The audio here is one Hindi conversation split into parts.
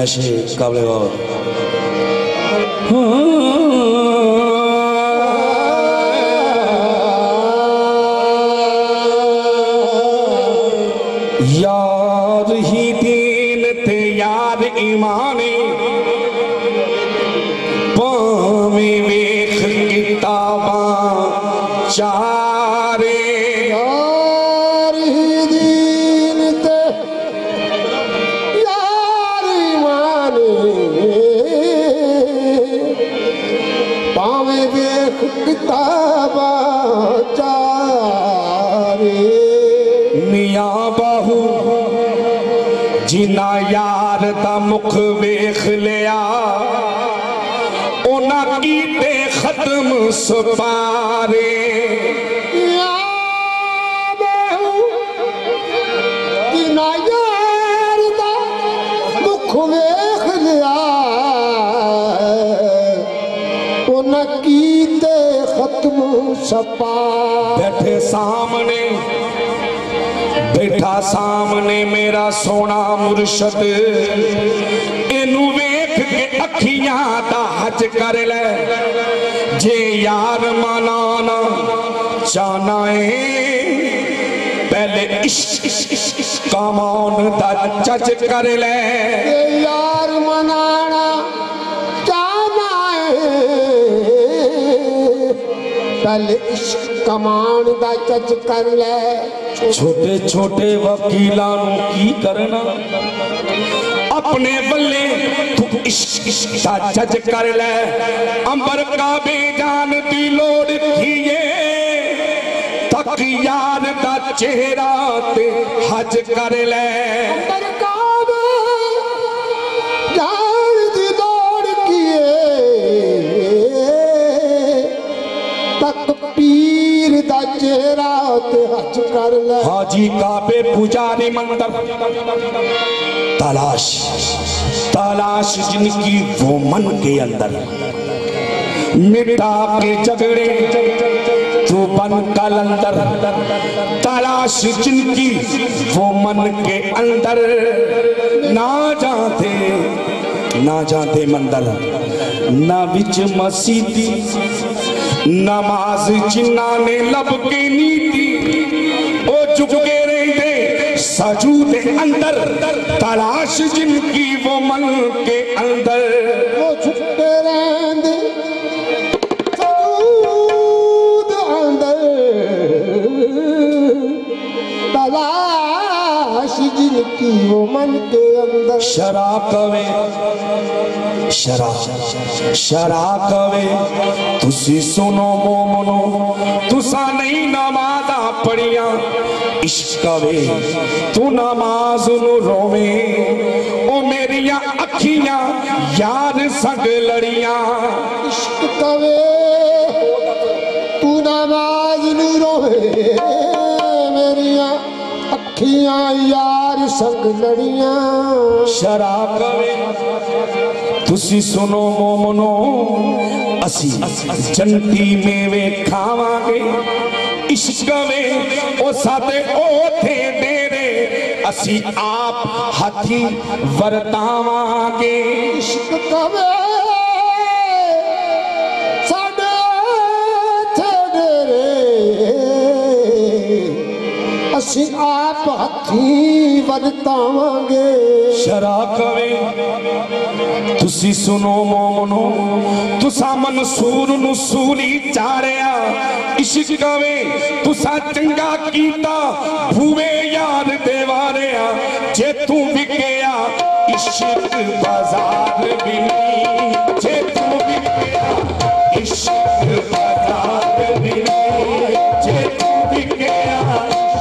नशे काबले गौर। यार ही दीन ते यार ईमाने पावे वेख किताबा चारे। यार ही दीन ते यार ईमाने पावे वेख किताबा चारे। मियां बाहू जिना यार दा मुख वेख लिया उना कीते खत्म सुपारे। जिना यार दा मुख वेख लिया उना कीते खत्म सपा। बैठे सामने बैठा सामने मेरा सोना मुर्शद इनू वेख के अखियां दा हज कर ले। जे यार मनाना चाहना है पहले इश्क कमान दा जज कर ले। यार मनाना चाहना है पहले इश्क कमान दा जज कर ले। छोटे छोटे वकीलां नूं की करना अपने बल्ले तू इश्क दा जज कर ले। अंबर काबे जान दी लोड़ थीए तक यार दा चेहरा ते हज कर ले। अंबर काबे जान दी लोड़ किए तक पीर दा चेहरा ते हज कर ले। हाजी काबे पुजारी मंदिर तलाश तलाश जिनकी वो मन के अंदर मिटा के झगड़े तो बन कलंदर। तलाश जिनकी वो मन के अंदर ना जाते मंदिर ना बिच मसीदी नमाज जिन्ना ने लब के नीति ओ झुके रहते सजूदे अंदर। तलाश जिनकी वो मन के अंदर वो झुके रहते सजूद अंदर। तलाश जिनकी वो मन के अंदर। शराकवे शराकवे तुसी सुनो मोमनो तुसा नहीं नमाज़ा पढ़िया। इश्कवे तू नमाज नु रोवे ओ मेरिया अखियां यार संग लड़िया। इश्क कवे तू नमाज नु रोवे मेरिया अखियां यार संग लड़िया। शराकवे तुसी सुनो मोमनो असी जंती मेवे खावांगे। इश्कवे ओ साथे ओथे डेरे असी आप हाथी वरतावांगे। इश्क कवे साडे ओथे डेरे असी आप हाथी वरतावांगे। शराकवे तुसी सुनो मोमनो तुसा मंसूर नु सूली चारिया। इश्कवे तुसा चंगा कीता भूवे यार देवारिया। जे तू विकया इश्क बाजार भी नहीं जे तू विकया इश्क बाजार भी नहीं जे तू विकया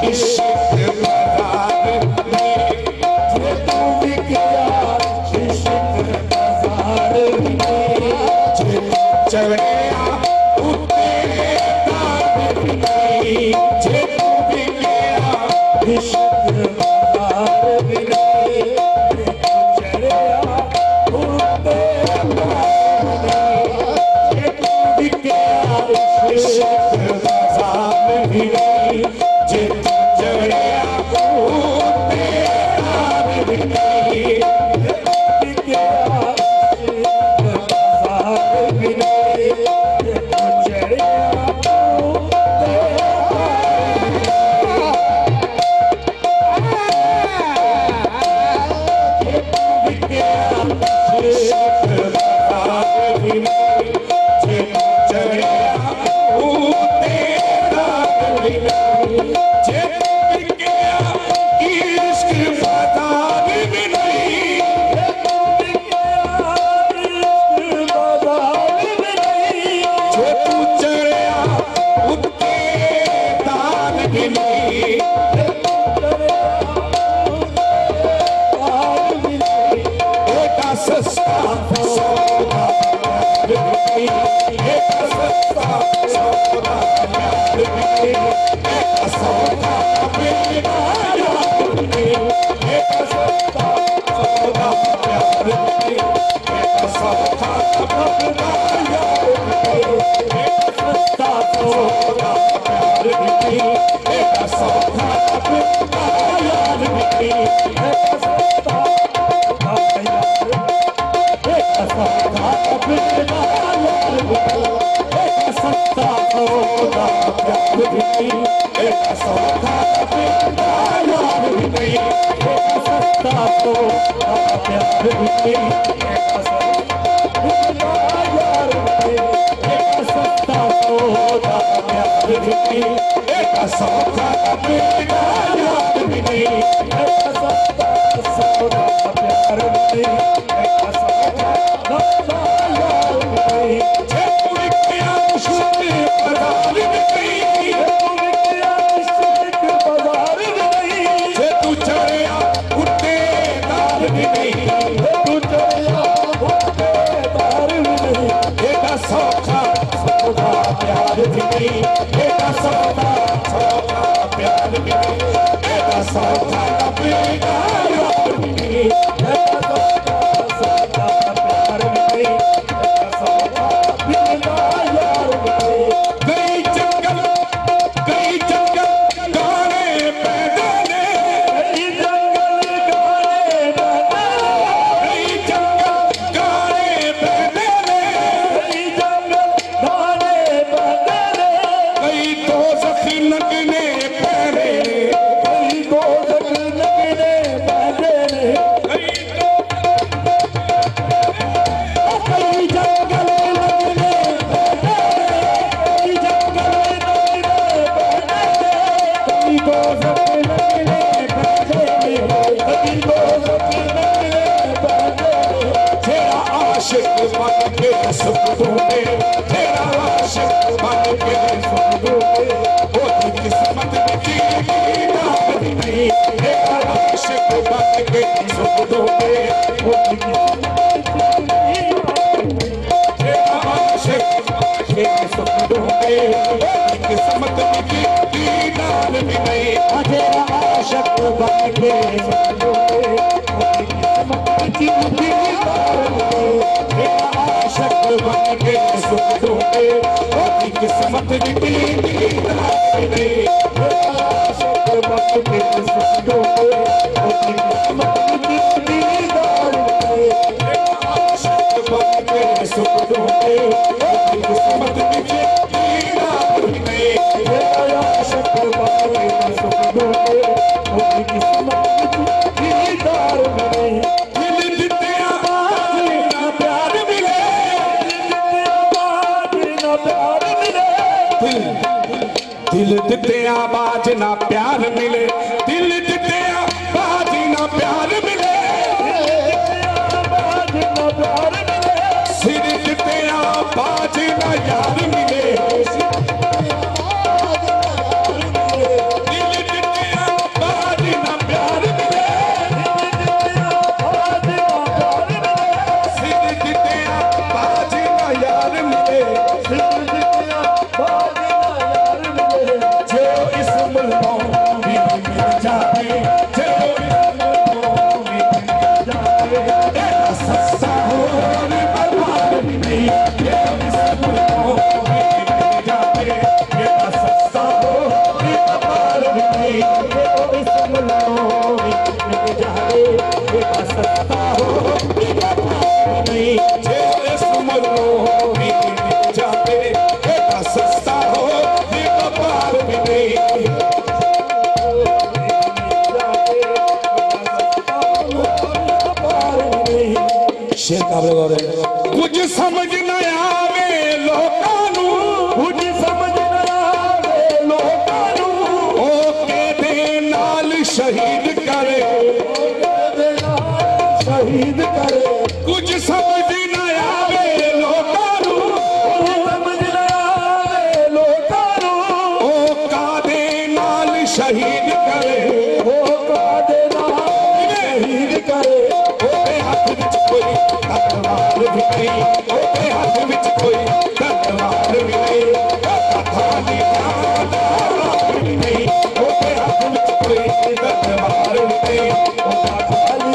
इश्क बाजार भी नहीं जे तू विकया इश्क बाजार भी नहीं जे चढ़या उते दाद भी नहीं जे तू विकया इश्क बाजार भी नहीं चढ़या उते दाद जे तू विकया इश्क बाजार भी नहीं जे चढ़या उते दाद भी नहीं जे बिकिया इश्क बाजार में नहीं, जो तू चढ़िया उठके दाल में नहीं, एका सस्ता सौदा प्यार में, एका सस्ता सौदा प्यार में, एका सौदा बिना यार में, एका सस्ता सौदा प्यार में, एका सौदा बिना यार में, एका सस्ता सौदा प्यार में, एका सौदा बिना यार में, एका सस्ता दिल दिते आवाज ना प्यार मिले, दिल दिते आवाज ना प्यार मिले, सिर दिते आवाज ना यार मिले, दिल दिते आवाज ना प्यार मिले, सिर दिते आवाज ना यार मिले, कुछ समझ न आवे लोकां नूं, कुछ समझ न आवे लोकां नूं, करे कुछ समझ न आवे लोकां नूं समझ न आवे लोकां नूं ओ कादे नाल शहीद करे ओ कादे नाल शहीद करे ओदे हथ विच कोई तलवार भी नहीं ओदे हथ विच कोई तलवार भी नहीं खाली तलवार भी नहीं ओदे हथ विच कोई तलवार भी नहीं खाली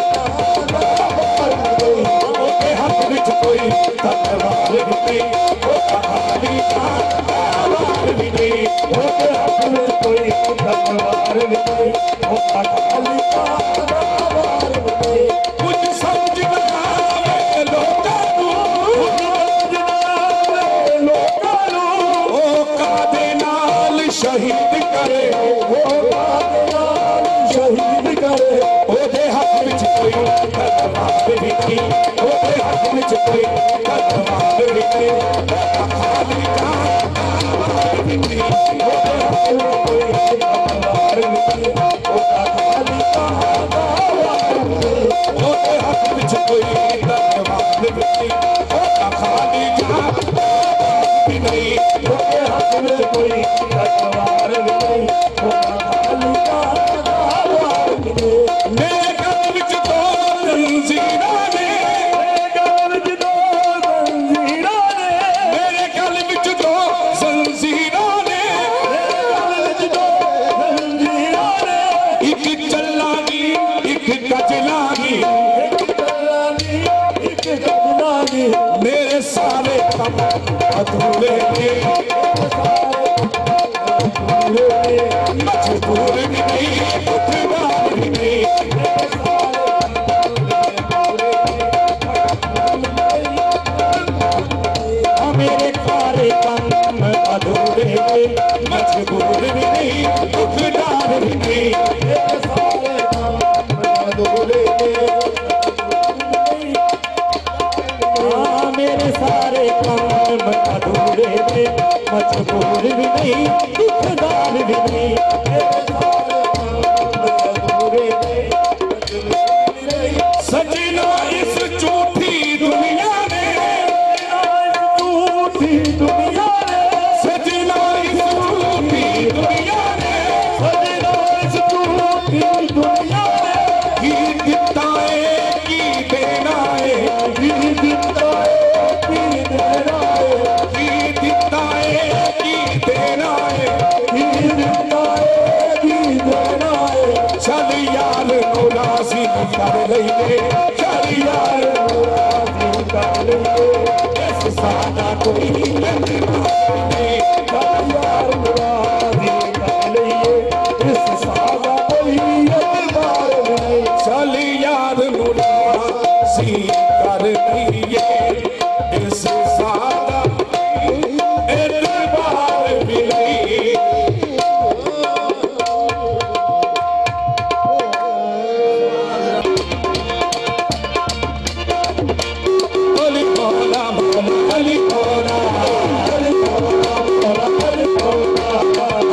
तलवार भी नहीं ओदे हथ विच कोई तलवार भी नहीं खाली तलवार भी नहीं ओदे हथ विच कोई तलवार भी नहीं खाली कुछ समझ न आवे लोकां नूं ओ कादे नाल शहीद करे ओ कादे नाल शहीद करे ओदे हथ विच कोई तलवार भी नहीं ओदे हथ विच कोई तलवार भी नहीं खाली तलवार भी नहीं ओदे हथ विच कोई तलवार भी नहीं खाली तलवार भी नहीं ओदे हथ विच कोई तलवार भी नहीं खाली तलवार भी नहीं ओदे हथ विच कोई तलवार भी नहीं खाली तलवार भी नहीं मेरे गल विच दो जंजीरां ने मेरे गल विच दो जंजीरां ने मेरे गल विच दो जंजीरां ने मेरे गल विच दो जंजीरां ने एक चलानी एक गजलानी एक चलानी एक गजलानी मेरे सारे काम अधूरे ने मजबूर भी नहीं खुददार भी नहीं मेरे सारे काम अधूरे ने मजबूर भी नहीं खुददार भी नहीं सारे काम अधूरे मेरे सारे काम अधूरे ने मजबूर भी नहीं खुददार भी नहीं सजना इस झूठी दुनिया ने झूठी दुनिया ने सजना इस झूठी दुनिया ने सजना इस झूठी दुनिया ने की दिता है की देना है की दिता है की देना है की दिता है की देना है की दिता है की देना है चल यार नो राजी कर लईए चल यार नो राजी कर लईए इस सादा कोई नहीं चल यार नो राजी कर लईए इस सादा कोई एतबार नहीं चल यार नो राजी कर लईए इस सादा एतबार भी नहीं अली मौला मौला अली मौला अली मौला मौला अली मौला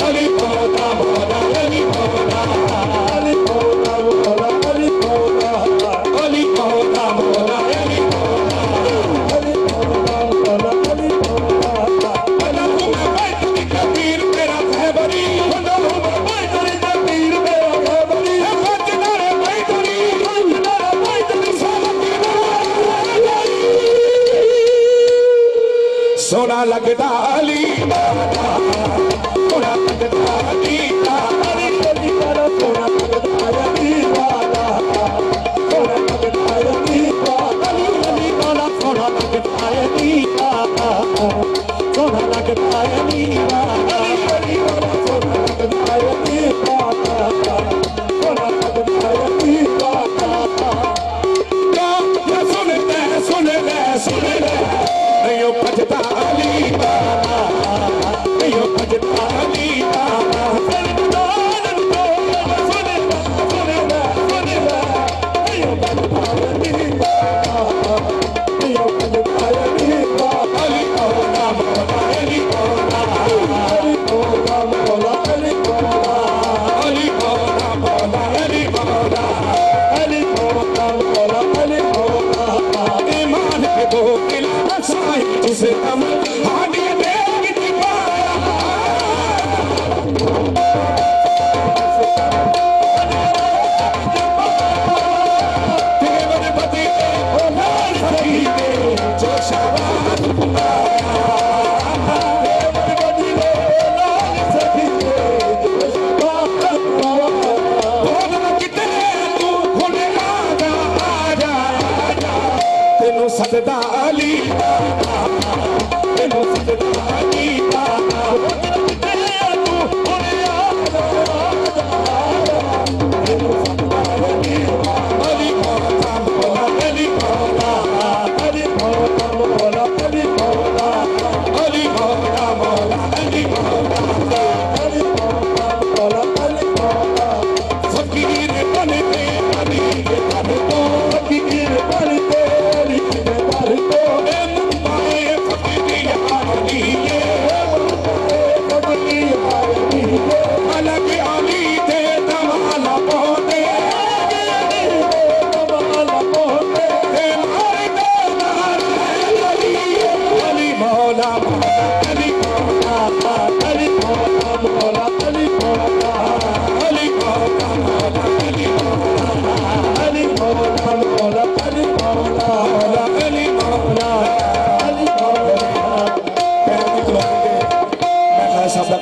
अली मौला मौला अली मौला अली मौला मौला अली मौला अली मौला मौला अली मौला अली मौला मौला अली मौला अल्लाह मैं बैठ कबीर मेरा खैबरी अल्लाह मैं तेरे पीर मेरा खैबरी है बचनारे बैठरी मेरा भाई तेरी सोना लगदा अली सोना लगदा अली अली तेरी करो सोना लगदा अली वाला सोना लगदा अली वाला अली अली वाला सोना लगदा अली वाला सोना लगदा अली वाला अली अली वाला सोना लगदा अली वाला सोना लगदा अली वाला सुन ले नहीं भजता अली दम हाडी दे विच पाया तेरे पति ओ लाल सखी दे जो शाबाश सजदा अली तेनू सजदा अली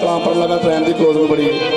कलाम पर लगा ट्रेन की क्लोज में बड़ी